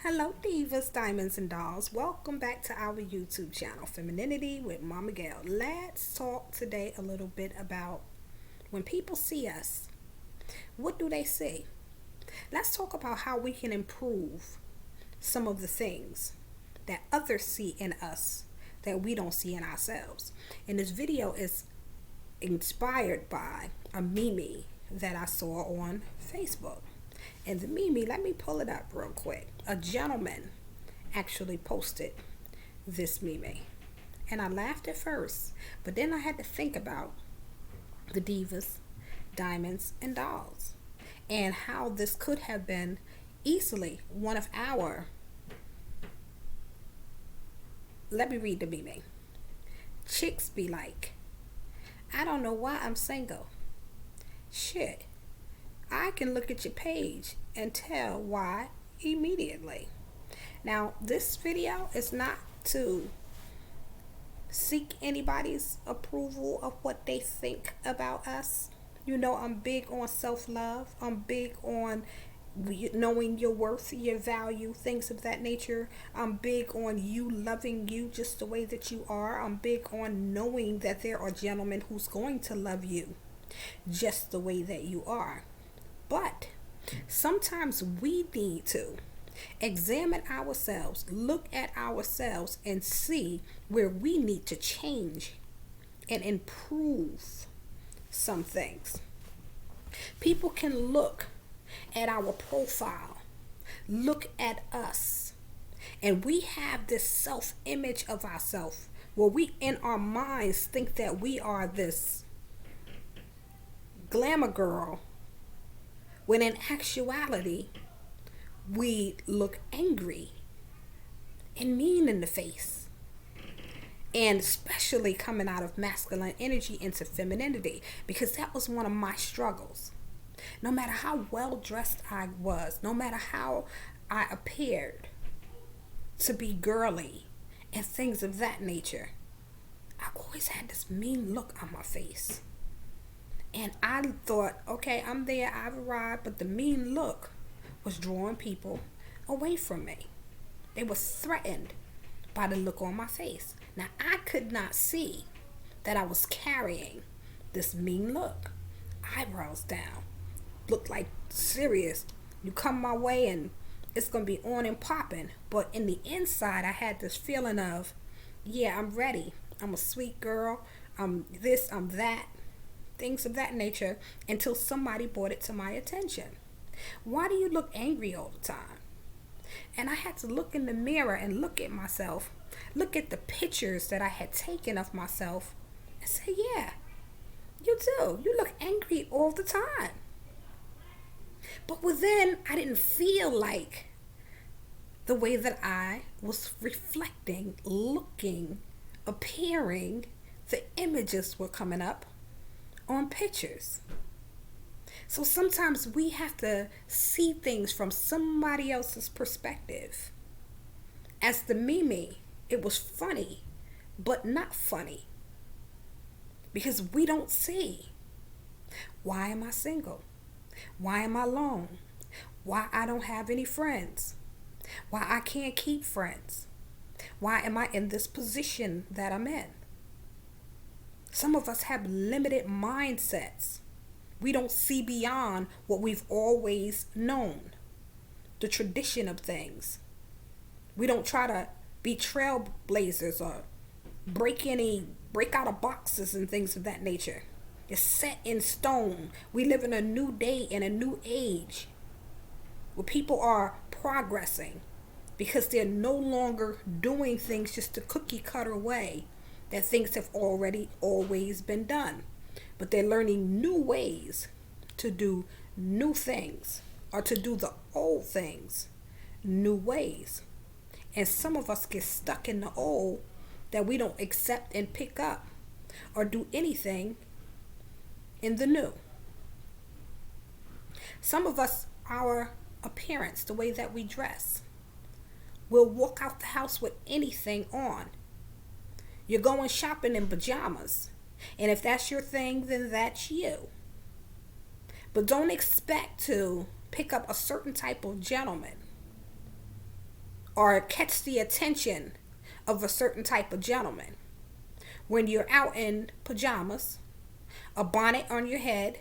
Hello, divas, diamonds, and dolls. Welcome back to our YouTube channel, Femininity with Momma Gail. Let's talk today a little bit about when people see us, what do they see? Let's talk about how we can improve some of the things that others see in us that we don't see in ourselves. And this video is inspired by a meme that I saw on Facebook. And the meme, let me pull it up real quick. A gentleman actually posted this meme. And I laughed at first, but then I had to think about the divas, diamonds, and dolls, and how this could have been easily one of our. Let me read the meme. Chicks be like, I don't know why I'm single. Shit, I can look at your page and tell why immediately. Now, this video is not to seek anybody's approval of what they think about us. You know, I'm big on self-love. I'm big on knowing your worth, your value, things of that nature. I'm big on you loving you just the way that you are. I'm big on knowing that there are gentlemen who's going to love you just the way that you are. But sometimes we need to examine ourselves, look at ourselves, and see where we need to change and improve some things. People can look at our profile, look at us, and we have this self-image of ourselves where we in our minds think that we are this glamour girl, when in actuality we look angry and mean in the face. And especially coming out of masculine energy into femininity, because that was one of my struggles. No matter how well dressed I was, no matter how I appeared to be girly and things of that nature, I always had this mean look on my face. And I thought, okay, I'm there, I've arrived, but the mean look was drawing people away from me. They were threatened by the look on my face. Now, I could not see that I was carrying this mean look. Eyebrows down. Looked like serious. You come my way and it's going to be on and popping. But in the inside, I had this feeling of, yeah, I'm ready. I'm a sweet girl. I'm this, I'm that. Things of that nature, until somebody brought it to my attention. Why do you look angry all the time? And I had to look in the mirror and look at myself, look at the pictures that I had taken of myself, and say, yeah, you do. You look angry all the time. But within, I didn't feel like the way that I was reflecting, looking, appearing, the images were coming up on pictures. So sometimes we have to see things from somebody else's perspective. As the meme, it was funny, but not funny. Because we don't see. Why am I single? Why am I alone? Why I don't have any friends? Why I can't keep friends? Why am I in this position that I'm in? Some of us have limited mindsets. We don't see beyond what we've always known, the tradition of things. We don't try to be trailblazers or break out of boxes and things of that nature. It's set in stone. We live in a new day and a new age where people are progressing because they're no longer doing things just the cookie cutter way that things have already always been done. But they're learning new ways to do new things, or to do the old things new ways. And some of us get stuck in the old that we don't accept and pick up or do anything in the new. Some of us, our appearance, the way that we dress, we'll walk out the house with anything on. You're going shopping in pajamas. And if that's your thing, then that's you. But don't expect to pick up a certain type of gentleman or catch the attention of a certain type of gentleman. When you're out in pajamas, a bonnet on your head,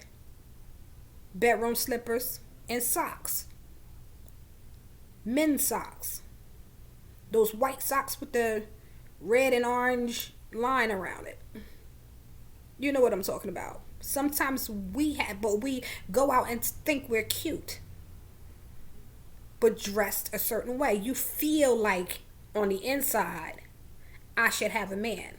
bedroom slippers, and socks. Men's socks. Those white socks with the red and orange line around it. You know what I'm talking about. Sometimes but we go out and think we're cute, but dressed a certain way. You feel like on the inside, I should have a man.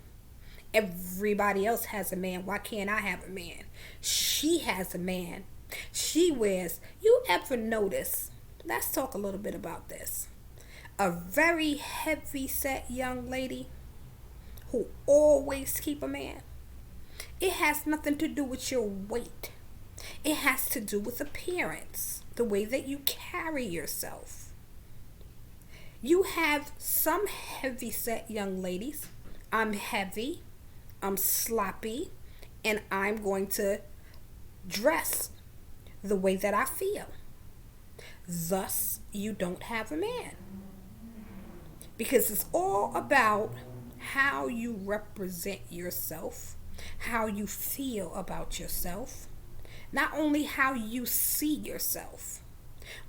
Everybody else has a man. Why can't I have a man? She has a man. She wears. You ever notice? Let's talk a little bit about this. A very heavy set young lady who always keep a man. It has nothing to do with your weight. It has to do with appearance, the way that you carry yourself. You have some heavy set young ladies. I'm heavy, I'm sloppy, and I'm going to dress the way that I feel. Thus, you don't have a man. Because it's all about how you represent yourself, how you feel about yourself, not only how you see yourself,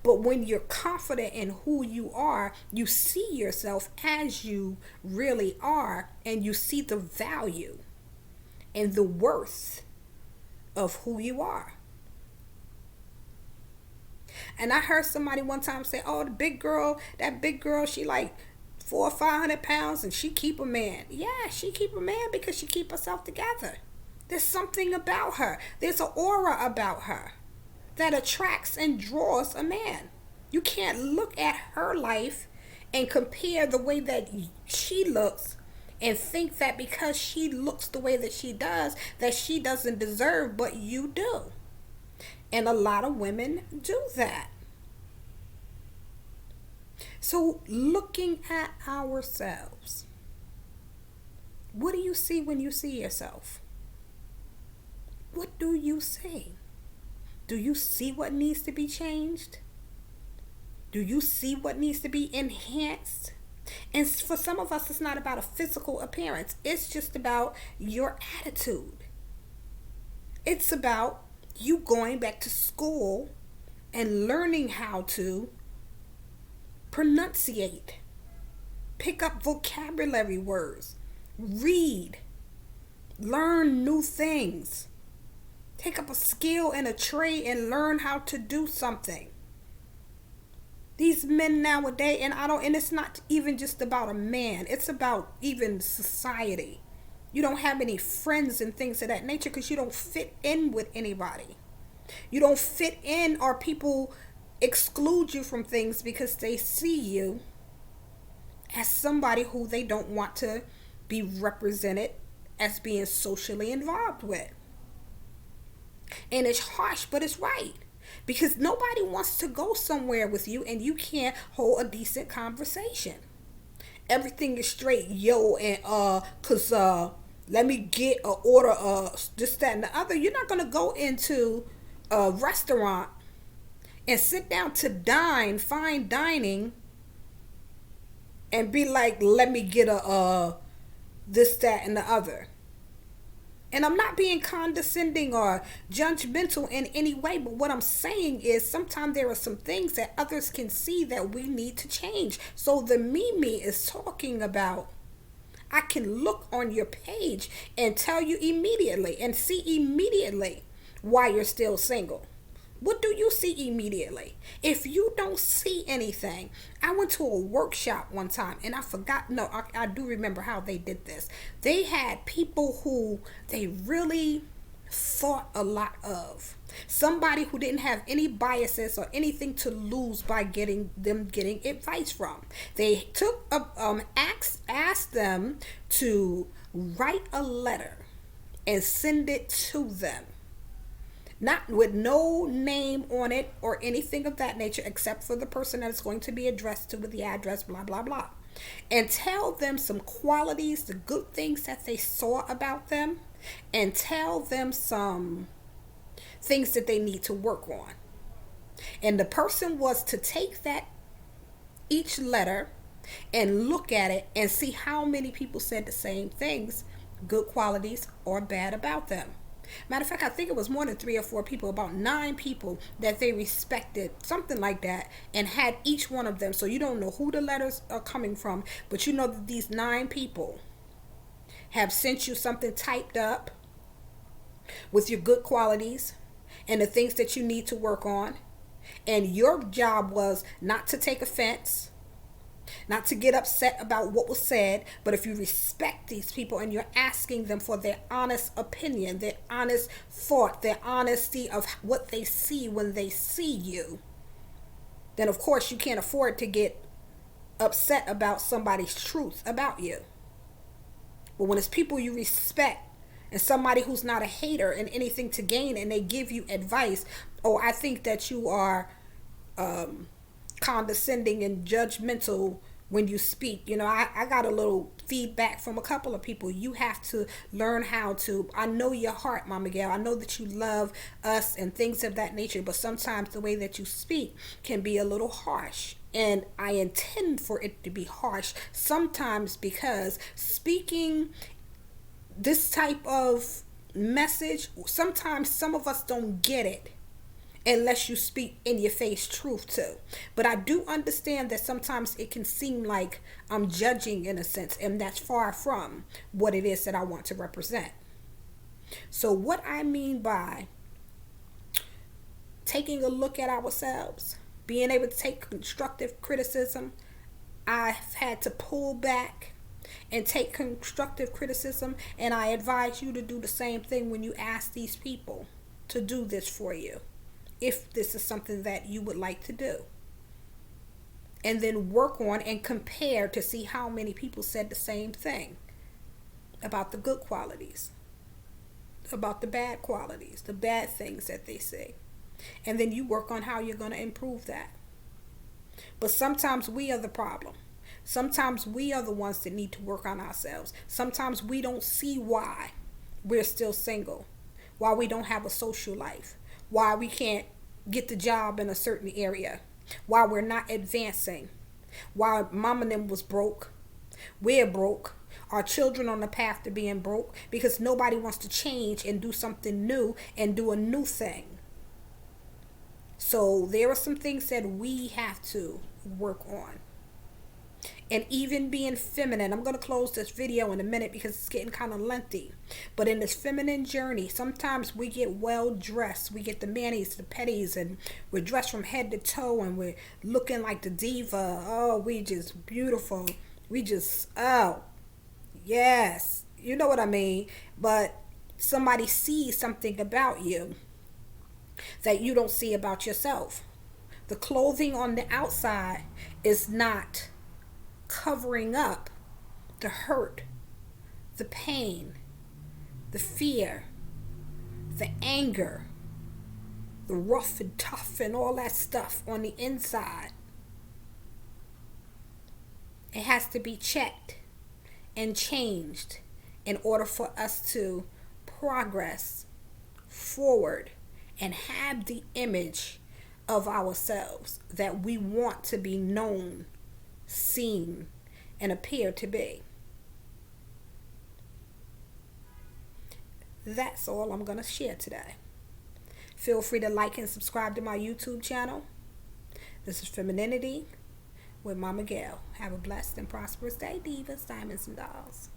but when you're confident in who you are, you see yourself as you really are, and you see the value and the worth of who you are. And I heard somebody one time say, oh, that big girl, she like 400 or 500 pounds and she keep a man. Yeah, she keep a man because she keep herself together. There's something about her. There's an aura about her that attracts and draws a man. You can't look at her life and compare the way that she looks and think that because she looks the way that she does, that she doesn't deserve, but you do. And a lot of women do that. So looking at ourselves, what do you see when you see yourself? What do you see? Do you see what needs to be changed? Do you see what needs to be enhanced? And for some of us, it's not about a physical appearance. It's just about your attitude. It's about you going back to school and learning how to pronunciate, pick up vocabulary words, read, learn new things, take up a skill and a trade and learn how to do something. These men nowadays, and it's not even just about a man, it's about even society. You don't have any friends and things of that nature because you don't fit in with anybody. You don't fit in, or people exclude you from things because they see you as somebody who they don't want to be represented as being socially involved with. And it's harsh, but it's right. Because nobody wants to go somewhere with you and you can't hold a decent conversation. Everything is straight, and cause let me get an order of this, that, and the other. You're not gonna go into a restaurant and sit down to dine, fine dining, and be like, let me get a this, that, and the other. And I'm not being condescending or judgmental in any way, but what I'm saying is sometimes there are some things that others can see that we need to change. So the Mimi is talking about, I can look on your page and tell you immediately and see immediately why you're still single. What do you see immediately? If you don't see anything, I went to a workshop one time and I forgot, no, I do remember how they did this. They had people who they really thought a lot of. Somebody who didn't have any biases or anything to lose by getting advice from. They took asked them to write a letter and send it to them. Not with no name on it or anything of that nature, except for the person that it's going to be addressed to with the address, blah, blah, blah. And tell them some qualities, the good things that they saw about them, and tell them some things that they need to work on. And the person was to take that, each letter, and look at it and see how many people said the same things, good qualities or bad about them. Matter of fact, I think it was more than 3 or 4 people, about 9 people that they respected, something like that, and had each one of them. So you don't know who the letters are coming from, but you know that these 9 people have sent you something typed up with your good qualities and the things that you need to work on. And your job was not to take offense, not to get upset about what was said, but if you respect these people and you're asking them for their honest opinion, their honest thought, their honesty of what they see when they see you, then of course you can't afford to get upset about somebody's truth about you. But when it's people you respect and somebody who's not a hater and anything to gain, and they give you advice, oh, I think that you are condescending and judgmental when you speak. You know, I got a little feedback from a couple of people. You have to learn how to, I know your heart, Momma Gail. I know that you love us and things of that nature, but sometimes the way that you speak can be a little harsh. And I intend for it to be harsh sometimes, because speaking this type of message, sometimes some of us don't get it unless you speak in your face truth too. But I do understand that sometimes it can seem like I'm judging in a sense, and that's far from what it is that I want to represent. So what I mean by taking a look at ourselves, being able to take constructive criticism, I've had to pull back and take constructive criticism, and I advise you to do the same thing when you ask these people to do this for you, if this is something that you would like to do. And then work on and compare to see how many people said the same thing about the good qualities, about the bad qualities, the bad things that they say. And then you work on how you're going to improve that. But sometimes we are the problem. Sometimes we are the ones that need to work on ourselves. Sometimes we don't see why we're still single, why we don't have a social life, why we can't get the job in a certain area, why we're not advancing, why mom and them was broke, we're broke, our children on the path to being broke, because nobody wants to change and do something new and do a new thing. So there are some things that we have to work on. And even being feminine, I'm going to close this video in a minute because it's getting kind of lengthy. But in this feminine journey, sometimes we get well dressed. We get the manis, the petties, and we're dressed from head to toe, and we're looking like the diva. Oh, we just beautiful. We just, oh, yes. You know what I mean? But somebody sees something about you that you don't see about yourself. The clothing on the outside is not covering up the hurt, the pain, the fear, the anger, the rough and tough and all that stuff on the inside. It has to be checked and changed in order for us to progress forward and have the image of ourselves that we want to be known, seen, and appear to be. That's all I'm going to share today. Feel free to like and subscribe to my YouTube channel. This is Femininity with Momma Gail. Have a blessed and prosperous day, divas, diamonds, and dolls.